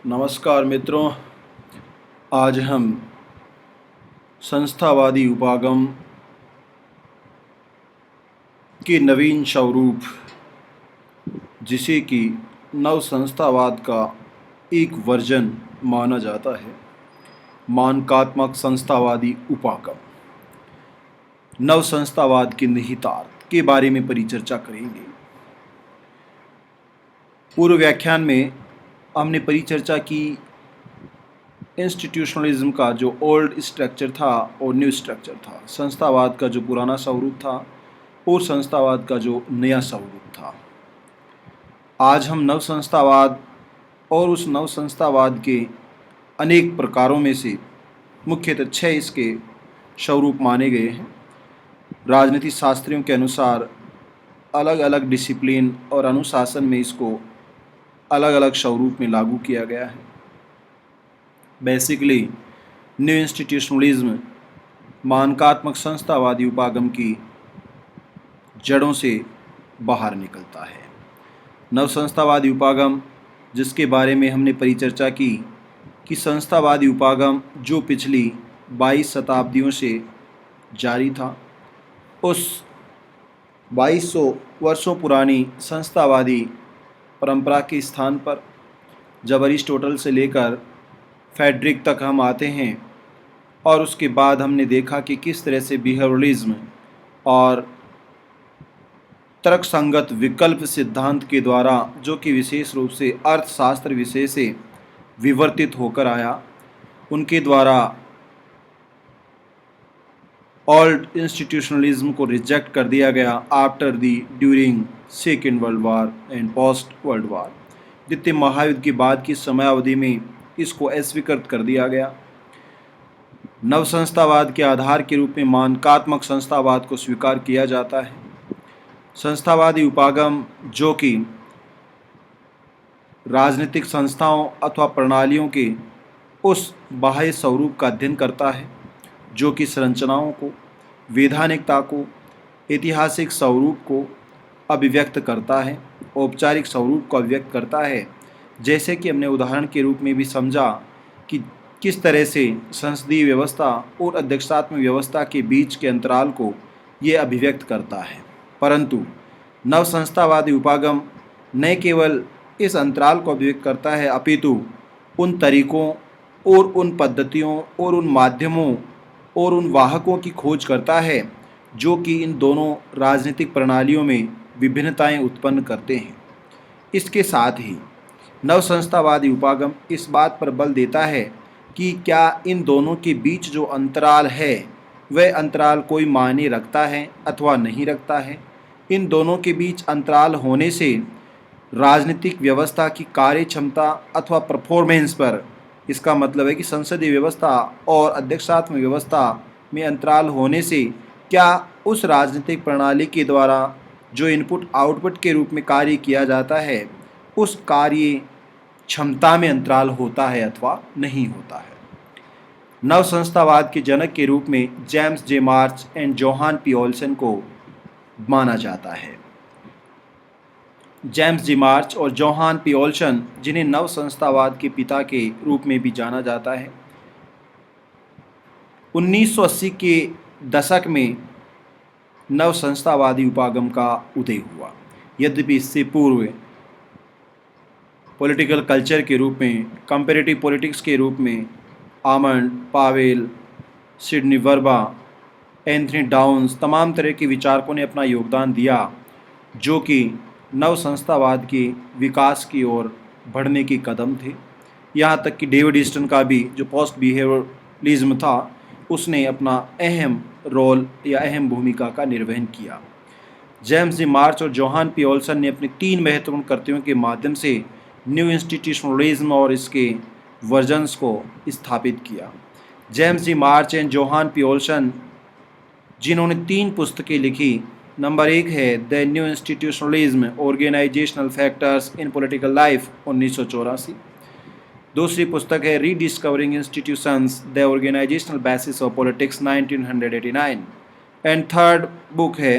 नमस्कार मित्रों। आज हम संस्थावादी उपागम के नवीन स्वरूप, जिसे कि नव संस्थावाद का एक वर्जन माना जाता है, मानकात्मक संस्थावादी उपागम, नव संस्थावाद के निहितार्थ के बारे में परिचर्चा करेंगे। पूर्व व्याख्यान में हमने परिचर्चा की इंस्टीट्यूशनलिज्म का जो ओल्ड स्ट्रक्चर था और न्यू स्ट्रक्चर था, संस्थावाद का जो पुराना स्वरूप था और संस्थावाद का जो नया स्वरूप था। आज हम नव संस्थावाद और उस नव संस्थावाद के अनेक प्रकारों में से मुख्यतः 6 इसके स्वरूप माने गए हैं। राजनीति शास्त्रियों के अनुसार अलग अलग डिसिप्लिन और अनुशासन में इसको अलग अलग स्वरूप में लागू किया गया है। बेसिकली न्यू इंस्टीट्यूशनलिज्म मानकात्मक संस्थावादी उपागम की जड़ों से बाहर निकलता है। नव संस्थावादी उपागम, जिसके बारे में हमने परिचर्चा की कि संस्थावादी उपागम जो पिछली 22 शताब्दियों से जारी था, उस 2200 वर्षों पुरानी संस्थावादी परंपरा के स्थान पर जब अरिस्टोटल से लेकर फ्रेडरिक तक हम आते हैं और उसके बाद हमने देखा कि किस तरह से बिहेवियरलिज्म और तर्कसंगत विकल्प सिद्धांत के द्वारा, जो कि विशेष रूप से अर्थशास्त्र विषय से विवर्तित होकर आया, उनके द्वारा ओल्ड इंस्टीट्यूशनलिज्म को रिजेक्ट कर दिया गया after the during second world war and post world war. द्वितीय महायुद्ध के बाद की समयावधि में इसको अस्वीकृत कर दिया गया। नव संस्थावाद के आधार के रूप में मानकात्मक संस्थावाद को स्वीकार किया जाता है। संस्थावादी उपागम जो कि राजनीतिक संस्थाओं अथवा प्रणालियों के उस बाह्य स्वरूप का अध्ययन करता है, जो कि संरचनाओं को, वैधानिकता को, ऐतिहासिक स्वरूप को अभिव्यक्त करता है, औपचारिक स्वरूप को अभिव्यक्त करता है। जैसे कि हमने उदाहरण के रूप में भी समझा कि किस तरह से संसदीय व्यवस्था और अध्यक्षात्मक व्यवस्था के बीच के अंतराल को ये अभिव्यक्त करता है। परंतु नव संस्थावादी उपागम न केवल इस अंतराल को अभिव्यक्त करता है, अपितु उन तरीकों और उन पद्धतियों और उन माध्यमों और उन वाहकों की खोज करता है जो कि इन दोनों राजनीतिक प्रणालियों में विभिन्नताएं उत्पन्न करते हैं। इसके साथ ही नव संस्थावादी उपागम इस बात पर बल देता है कि क्या इन दोनों के बीच जो अंतराल है वह अंतराल कोई मायने रखता है अथवा नहीं रखता है। इन दोनों के बीच अंतराल होने से राजनीतिक व्यवस्था की कार्य क्षमता अथवा परफॉर्मेंस पर, इसका मतलब है कि संसदीय व्यवस्था और अध्यक्षात्मक व्यवस्था में अंतराल होने से क्या उस राजनीतिक प्रणाली के द्वारा जो इनपुट आउटपुट के रूप में कार्य किया जाता है, उस कार्य क्षमता में अंतराल होता है अथवा नहीं होता है। नव संस्थावाद के जनक के रूप में James J March and Johan P Olsen को माना जाता है। जेम्स जी मार्च और जोहान पी ओल्सन, जिन्हें नव संस्थावाद के पिता के रूप में भी जाना जाता है, 1980 के दशक में नव संस्थावादी उपागम का उदय हुआ। यद्यपि इससे पूर्व पॉलिटिकल कल्चर के रूप में, कंपैरेटिव पॉलिटिक्स के रूप में Almond, Powell, Sidney Verba, Anthony Downs, तमाम तरह के विचारकों ने अपना योगदान दिया, जो कि नव संस्थावाद के विकास की ओर बढ़ने के कदम थे। यहाँ तक कि डेविड ईस्टन का भी जो पोस्ट बिहेवियरलिज्म था, उसने अपना अहम रोल या अहम भूमिका का निर्वहन किया। जेम्स जी मार्च और जोहान पी ओल्सन ने अपने 3 महत्वपूर्ण कृतियों के माध्यम से न्यू इंस्टीट्यूशनलिज्म और इसके वर्जन्स को स्थापित किया। James G March and Johan P Olsen, जिन्होंने 3 पुस्तकें लिखी। नंबर 1 है the new institutionalism organizational factors in political life 1984। दूसरी पुस्तक है rediscovering institutions the organizational basis of politics 1989 and third book है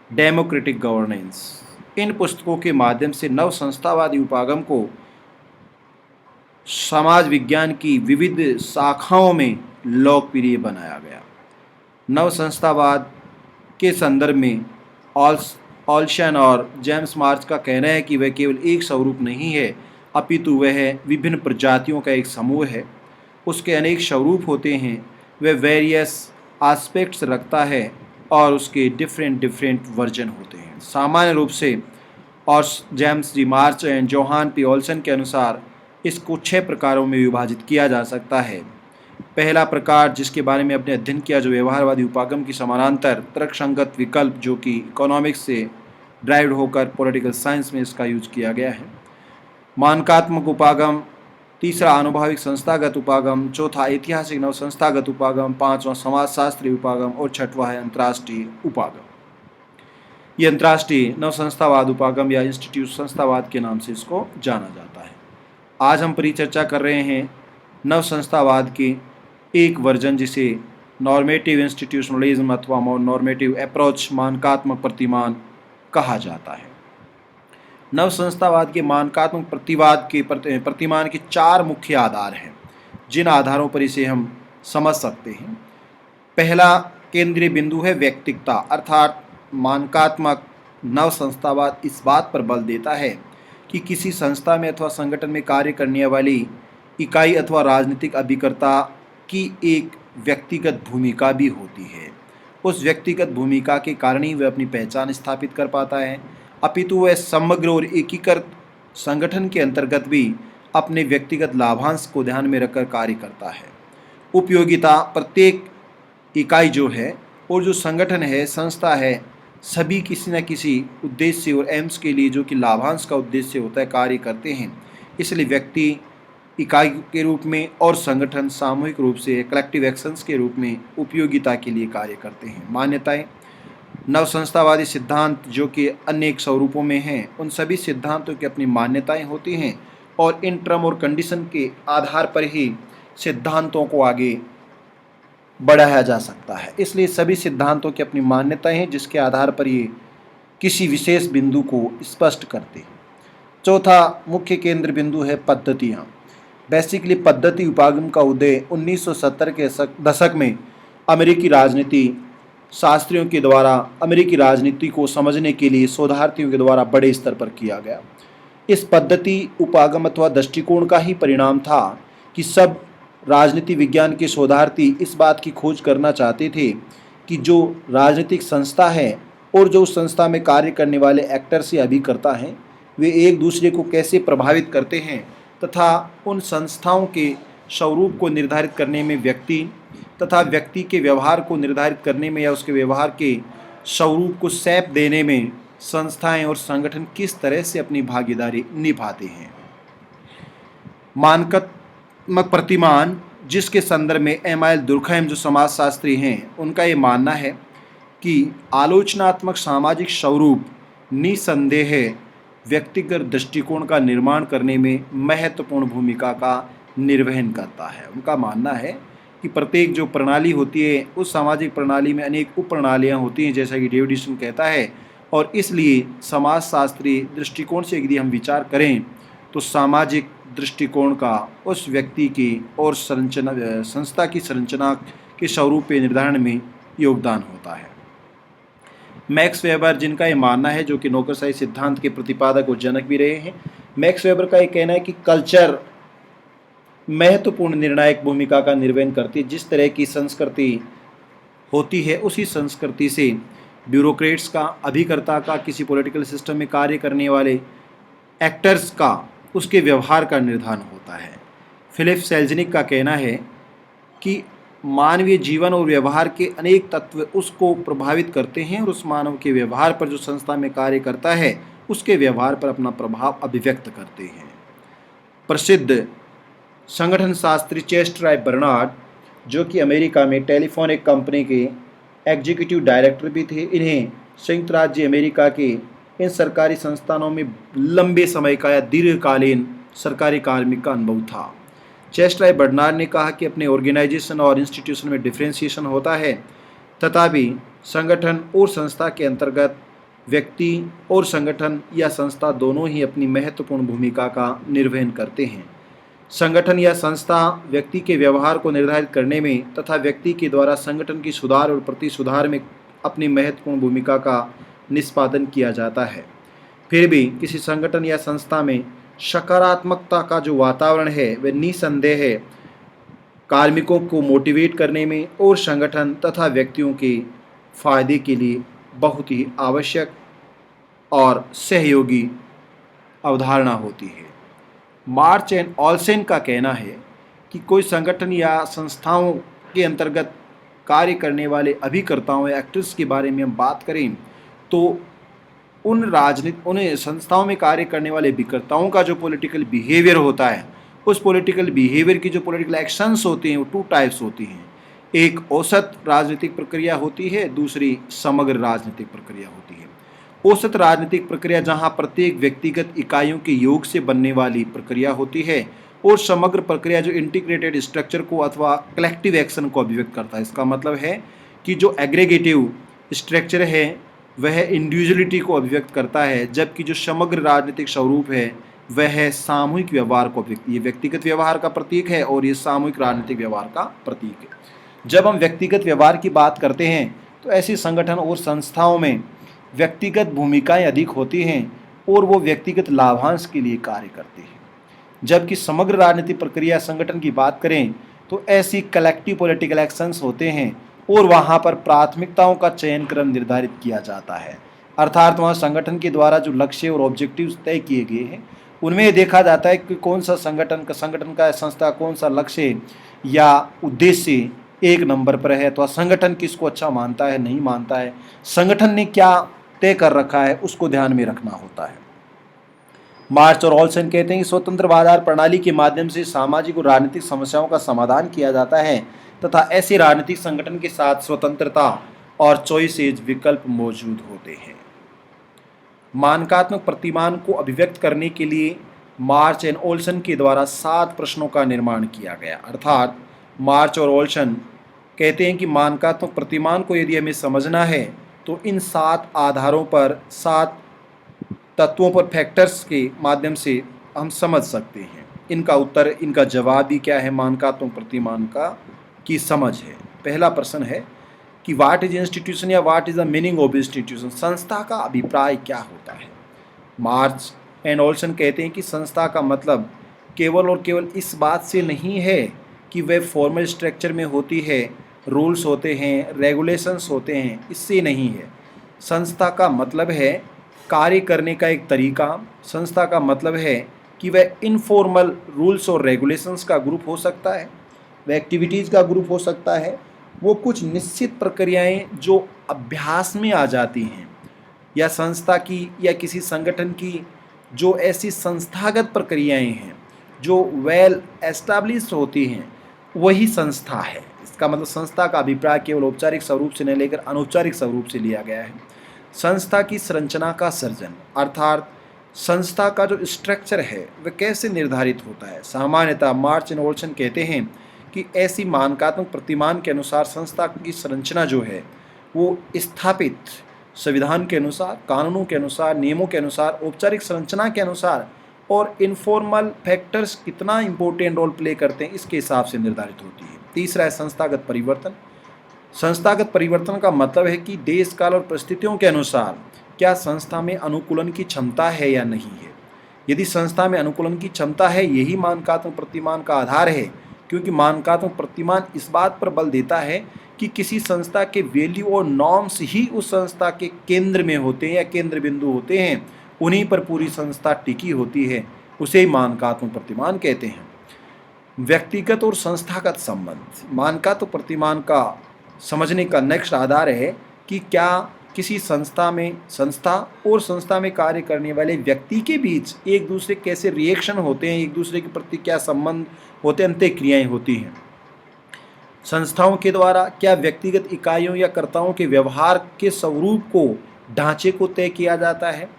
डेमोक्रेटिक गवर्नेंस। इन पुस्तकों के माध्यम से नव संस्थावादी उपागम को समाज विज्ञान की विविध शाखाओं में लोकप्रिय बनाया गया। नव संस्थावाद के संदर्भ में ऑल्शन और जेम्स मार्क्स का कहना है कि वह केवल एक स्वरूप नहीं है, अपितु वह विभिन्न प्रजातियों का एक समूह है। उसके अनेक स्वरूप होते हैं, वह वेरियस एस्पेक्ट्स रखता है और उसके डिफरेंट वर्जन होते हैं। सामान्य रूप से और James G March and Johan P Olsen के अनुसार इसको 6 प्रकारों में विभाजित किया जा सकता है। पहला प्रकार जिसके बारे में आपने अध्ययन किया, जो व्यवहारवादी उपागम की समानांतर तर्कसंगत विकल्प, जो कि इकोनॉमिक्स से ड्राइव होकर पॉलिटिकल साइंस में इसका यूज किया गया है। मानकात्मक उपागम, तीसरा अनुभाविक संस्थागत उपागम, चौथा ऐतिहासिक नव संस्थागत उपागम, पांचवा समाजशास्त्रीय उपागम और छठवां है अंतर्राष्ट्रीय उपागम। ये अंतर्राष्ट्रीय नव संस्थावाद उपागम या इंस्टीट्यूट संस्थावाद के नाम से इसको जाना जाता है। आज हम परिचर्चा कर रहे हैं नव संस्थावाद के एक वर्जन जिसे नॉर्मेटिव इंस्टीट्यूशनलिज्म अथवा नॉर्मेटिव अप्रोच, मानकात्मक प्रतिमान कहा जाता है। नव संस्थावाद के मानकात्मक प्रतिवाद के प्रतिमान के 4 मुख्य आधार हैं, जिन आधारों पर इसे हम समझ सकते हैं। पहला केंद्रीय बिंदु है व्यक्तिकता, अर्थात मानकात्मक नव संस्थावाद इस बात पर बल देता है कि किसी संस्था में अथवा संगठन में कार्य करने वाली इकाई अथवा राजनीतिक अभिकर्ता की एक व्यक्तिगत भूमिका भी होती है। उस व्यक्तिगत भूमिका के कारण ही वह अपनी पहचान स्थापित कर पाता है, अपितु वह समग्र और एकीकृत संगठन के अंतर्गत भी अपने व्यक्तिगत लाभांश को ध्यान में रखकर कार्य करता है। उपयोगिता, प्रत्येक इकाई जो है और जो संगठन है, संस्था है, सभी किसी न किसी उद्देश्य और एम्स के लिए, जो कि लाभांश का उद्देश्य होता है, कार्य करते हैं। इसलिए व्यक्ति इकाई के रूप में और संगठन सामूहिक रूप से कलेक्टिव एक्शंस के रूप में उपयोगिता के लिए कार्य करते हैं। मान्यताएं, नव संस्थावादी सिद्धांत जो कि अनेक स्वरूपों में हैं, उन सभी सिद्धांतों की अपनी मान्यताएं होती हैं और इन टर्म और कंडीशन के आधार पर ही सिद्धांतों को आगे बढ़ाया जा सकता है। इसलिए सभी सिद्धांतों की अपनी मान्यताएं हैं जिसके आधार पर ये किसी विशेष बिंदु को स्पष्ट करते हैं। चौथा मुख्य केंद्र बिंदु है पद्धतियाँ। बेसिकली पद्धति उपागम का उदय 1970 के दशक में अमेरिकी राजनीति शास्त्रियों के द्वारा अमेरिकी राजनीति को समझने के लिए शोधार्थियों के द्वारा बड़े स्तर पर किया गया। इस पद्धति उपागम अथवा दृष्टिकोण का ही परिणाम था कि सब राजनीति विज्ञान के शोधार्थी इस बात की खोज करना चाहते थे कि जो राजनीतिक संस्था है और जो उस संस्था में कार्य करने वाले एक्टर्स या अभिकर्ता हैं, वे एक दूसरे को कैसे प्रभावित करते हैं तथा उन संस्थाओं के स्वरूप को निर्धारित करने में व्यक्ति तथा व्यक्ति के व्यवहार को निर्धारित करने में या उसके व्यवहार के स्वरूप को शेप देने में संस्थाएं और संगठन किस तरह से अपनी भागीदारी निभाते हैं। मानकात्मक प्रतिमान, जिसके संदर्भ में एमाइल दुर्खैम जो समाजशास्त्री हैं, उनका ये मानना है कि आलोचनात्मक सामाजिक स्वरूप निसंदेह व्यक्तिगत दृष्टिकोण का निर्माण करने में महत्वपूर्ण भूमिका का निर्वहन करता है। उनका मानना है कि प्रत्येक जो प्रणाली होती है, उस सामाजिक प्रणाली में अनेक उप प्रणालियाँ होती हैं, जैसा कि डेविड ह्यूम कहता है, और इसलिए समाजशास्त्रीय दृष्टिकोण से यदि हम विचार करें तो सामाजिक दृष्टिकोण का उस व्यक्ति की और संस्था की संरचना के स्वरूप के निर्धारण में योगदान होता है। मैक्स वेबर, जिनका ये मानना है, जो कि नौकरशाही सिद्धांत के प्रतिपादक और जनक भी रहे हैं, मैक्स वेबर का ये कहना है कि कल्चर महत्वपूर्ण निर्णायक भूमिका का निर्वहन करती है। जिस तरह की संस्कृति होती है, उसी संस्कृति से ब्यूरोक्रेट्स का, अभिकर्ता का, किसी पॉलिटिकल सिस्टम में कार्य करने वाले एक्टर्स का, उसके व्यवहार का निर्धारण होता है। फिलिप सेल्जनिक का कहना है कि मानवीय जीवन और व्यवहार के अनेक तत्व उसको प्रभावित करते हैं और उस मानव के व्यवहार पर जो संस्था में कार्य करता है उसके व्यवहार पर अपना प्रभाव अभिव्यक्त करते हैं। प्रसिद्ध संगठन शास्त्री चेस्टर बर्नार्ड, जो कि अमेरिका में टेलीफोनिक कंपनी के एग्जीक्यूटिव डायरेक्टर भी थे, इन्हें संयुक्त राज्य अमेरिका के इन सरकारी संस्थानों में लंबे समय का या दीर्घकालीन सरकारी कार्मिक का अनुभव था। चेस्टर बर्नार्ड ने कहा कि अपने ऑर्गेनाइजेशन और इंस्टीट्यूशन में डिफ्रेंशिएशन होता है, तथापि संगठन और संस्था के अंतर्गत व्यक्ति और संगठन या संस्था दोनों ही अपनी महत्वपूर्ण भूमिका का निर्वहन करते हैं। संगठन या संस्था व्यक्ति के व्यवहार को निर्धारित करने में तथा व्यक्ति के द्वारा संगठन की सुधार और प्रति सुधार में अपनी महत्वपूर्ण भूमिका का निष्पादन किया जाता है। फिर भी किसी संगठन या संस्था में सकारात्मकता का जो वातावरण है वह निसंदेह है कार्मिकों को मोटिवेट करने में और संगठन तथा व्यक्तियों के फायदे के लिए बहुत ही आवश्यक और सहयोगी अवधारणा होती है। मार्च एंड ऑल्सेन का कहना है कि कोई संगठन या संस्थाओं के अंतर्गत कार्य करने वाले अभिकर्ताओं या एक्टर्स के बारे में हम बात करें तो उन संस्थाओं में कार्य करने वाले अभिकर्ताओं का जो पॉलिटिकल बिहेवियर होता है, उस पॉलिटिकल बिहेवियर की जो पॉलिटिकल एक्शंस होते हैं वो 2 टाइप्स होती हैं। एक औसत राजनीतिक प्रक्रिया होती है, दूसरी समग्र राजनीतिक प्रक्रिया होती है। औसत राजनीतिक प्रक्रिया जहां प्रत्येक व्यक्तिगत इकाइयों के योग से बनने वाली प्रक्रिया होती है, और समग्र प्रक्रिया जो इंटीग्रेटेड स्ट्रक्चर को अथवा कलेक्टिव एक्शन को अभिव्यक्त करता है। इसका मतलब है कि जो एग्रीगेटिव स्ट्रक्चर है वह इंडिविजुअलिटी को अभिव्यक्त करता है, जबकि जो समग्र राजनीतिक स्वरूप है वह सामूहिक व्यवहार को अभिव्यक्त, ये व्यक्तिगत व्यवहार का प्रतीक है और ये सामूहिक राजनीतिक व्यवहार का प्रतीक है। जब हम व्यक्तिगत व्यवहार की बात करते हैं तो ऐसे संगठन और संस्थाओं में व्यक्तिगत भूमिकाएं अधिक होती हैं और वो व्यक्तिगत लाभांश के लिए कार्य करते हैं, जबकि समग्र राजनीतिक प्रक्रिया संगठन की बात करें तो ऐसी कलेक्टिव पॉलिटिकल एक्शंस होते हैं और वहाँ पर प्राथमिकताओं का चयन क्रम निर्धारित किया जाता है। अर्थात वहाँ संगठन के द्वारा जो लक्ष्य और ऑब्जेक्टिव्स तय किए गए हैं उनमें देखा जाता है कि कौन सा संगठन का संस्था कौन सा लक्ष्य या उद्देश्य 1 नंबर पर है, तो संगठन किसको अच्छा मानता है, नहीं मानता है, संगठन ने क्या तय कर रखा है, उसको ध्यान में रखना होता है। मार्च और ऑल्सन कहते हैं कि स्वतंत्र बाजार प्रणाली के माध्यम से सामाजिक और राजनीतिक समस्याओं का समाधान किया जाता है तथा ऐसे राजनीतिक संगठन के साथ स्वतंत्रता और चॉइसेज विकल्प मौजूद होते हैं। मानकात्मक प्रतिमान को अभिव्यक्त करने के लिए मार्च एंड ओल्सन के द्वारा 7 प्रश्नों का निर्माण किया गया। अर्थात मार्च और ओल्सन कहते हैं कि मानकात्मक प्रतिमान को यदि हमें समझना है तो इन 7 आधारों पर, 7 तत्वों पर, फैक्टर्स के माध्यम से हम समझ सकते हैं। इनका उत्तर, इनका जवाब भी क्या है, मानकात्मक प्रतिमान की समझ है। पहला प्रश्न है कि व्हाट इज इंस्टीट्यूशन या what is the meaning of institution, संस्था का अभिप्राय क्या होता है। मार्च एंड ओल्सन कहते हैं कि संस्था का मतलब केवल और केवल इस बात से नहीं है कि वह फॉर्मल स्ट्रक्चर में होती है, रूल्स होते हैं, रेगुलेशंस होते हैं, इससे नहीं है। संस्था का मतलब है कार्य करने का एक तरीका। संस्था का मतलब है कि वह इनफॉर्मल रूल्स और रेगुलेशंस का ग्रुप हो सकता है, वह एक्टिविटीज़ का ग्रुप हो सकता है, वो कुछ निश्चित प्रक्रियाएं जो अभ्यास में आ जाती हैं, या संस्था की या किसी संगठन की जो ऐसी संस्थागत प्रक्रियाएं हैं जो वेल एस्टैब्लिश्ड होती हैं, वही संस्था है। इसका मतलब संस्था का अभिप्राय केवल औपचारिक स्वरूप से नहीं लेकर अनौपचारिक स्वरूप से लिया गया है। संस्था की संरचना का सर्जन, अर्थात संस्था का जो स्ट्रक्चर है वह कैसे निर्धारित होता है। सामान्यतः मार्च एंड ओल्सन कहते हैं कि ऐसी मानकात्मक प्रतिमान के अनुसार संस्था की संरचना जो है वो स्थापित संविधान के अनुसार, कानूनों के अनुसार, नियमों के अनुसार, औपचारिक संरचना के अनुसार और इनफॉर्मल फैक्टर्स कितना इंपॉर्टेंट रोल प्ले करते हैं इसके हिसाब से निर्धारित होती है। तीसरा है संस्थागत परिवर्तन। संस्थागत परिवर्तन का मतलब है कि देश काल और परिस्थितियों के अनुसार क्या संस्था में अनुकूलन की क्षमता है या नहीं है। यदि संस्था में अनुकूलन की क्षमता है, यही मानकात्मक प्रतिमान का आधार है, क्योंकि मानकात्मक प्रतिमान इस बात पर बल देता है कि किसी संस्था के वैल्यू और नॉर्म्स ही उस संस्था के केंद्र में होते हैं या केंद्र बिंदु होते हैं, उन्हीं पर पूरी संस्था टिकी होती है, उसे ही मानकात्मक प्रतिमान कहते हैं। व्यक्तिगत और संस्थागत संबंध, मानकात्मक प्रतिमान का समझने का नेक्स्ट आधार है कि क्या किसी संस्था में कार्य करने वाले व्यक्ति के बीच एक दूसरे कैसे रिएक्शन होते हैं, एक दूसरे के प्रति क्या संबंध होते हैं, अंतःक्रियाएं होती हैं। संस्थाओं के द्वारा क्या व्यक्तिगत इकाइयों या कर्ताओं के व्यवहार के स्वरूप को, ढांचे को तय किया जाता है,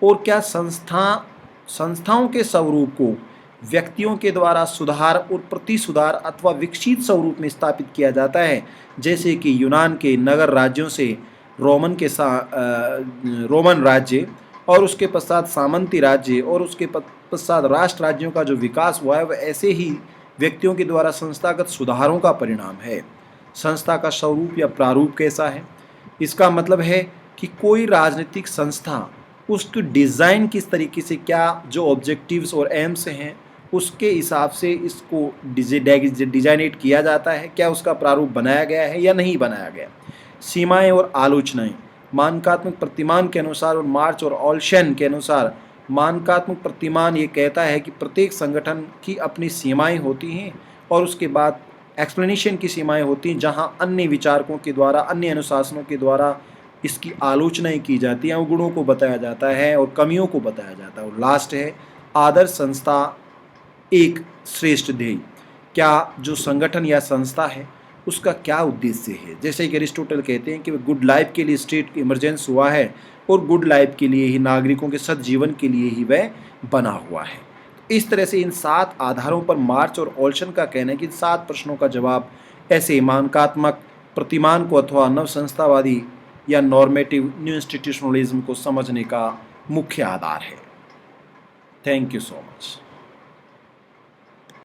और क्या संस्थाओं के स्वरूप को व्यक्तियों के द्वारा सुधार और प्रतिसुधार अथवा विकसित स्वरूप में स्थापित किया जाता है, जैसे कि यूनान के नगर राज्यों से रोमन राज्य और उसके पश्चात सामंती राज्य और उसके पश्चात राष्ट्र राज्यों का जो विकास हुआ है वह ऐसे ही व्यक्तियों के द्वारा संस्थागत सुधारों का परिणाम है। संस्था का स्वरूप या प्रारूप कैसा है? इसका मतलब है कि कोई राजनीतिक संस्था उसकी डिज़ाइन किस तरीके से, क्या जो ऑब्जेक्टिव्स और एम्स हैं उसके हिसाब से इसको डिजाइनेट किया जाता है, क्या उसका प्रारूप बनाया गया है या नहीं बनाया गया। सीमाएं और आलोचनाएं। मानकात्मक प्रतिमान के अनुसार और मार्च और ऑल्शन के अनुसार मानकात्मक प्रतिमान ये कहता है कि प्रत्येक संगठन की अपनी सीमाएं होती हैं और उसके बाद एक्सप्लेनेशन की सीमाएं होती हैं, जहां अन्य विचारकों के द्वारा, अन्य अनुशासनों के द्वारा इसकी आलोचनाएं की जाती हैं, गुणों को बताया जाता है और कमियों को बताया जाता है। और लास्ट है आदर्श संस्था एक श्रेष्ठ ध्येय। क्या जो संगठन या संस्था है उसका क्या उद्देश्य है? जैसे कि अरिस्टोटल कहते हैं कि गुड लाइफ के लिए स्टेट इमरजेंस हुआ है और गुड लाइफ के लिए ही, नागरिकों के सद्जीवन के लिए ही वह बना हुआ है। इस तरह से इन 7 आधारों पर मार्च और ऑल्शन का कहना है कि इन 7 प्रश्नों का जवाब ऐसे मानकात्मक प्रतिमान को अथवा नव संस्थावादी या नॉर्मेटिव न्यू इंस्टीट्यूशनलिज्म को समझने का मुख्य आधार है। Thank you so much.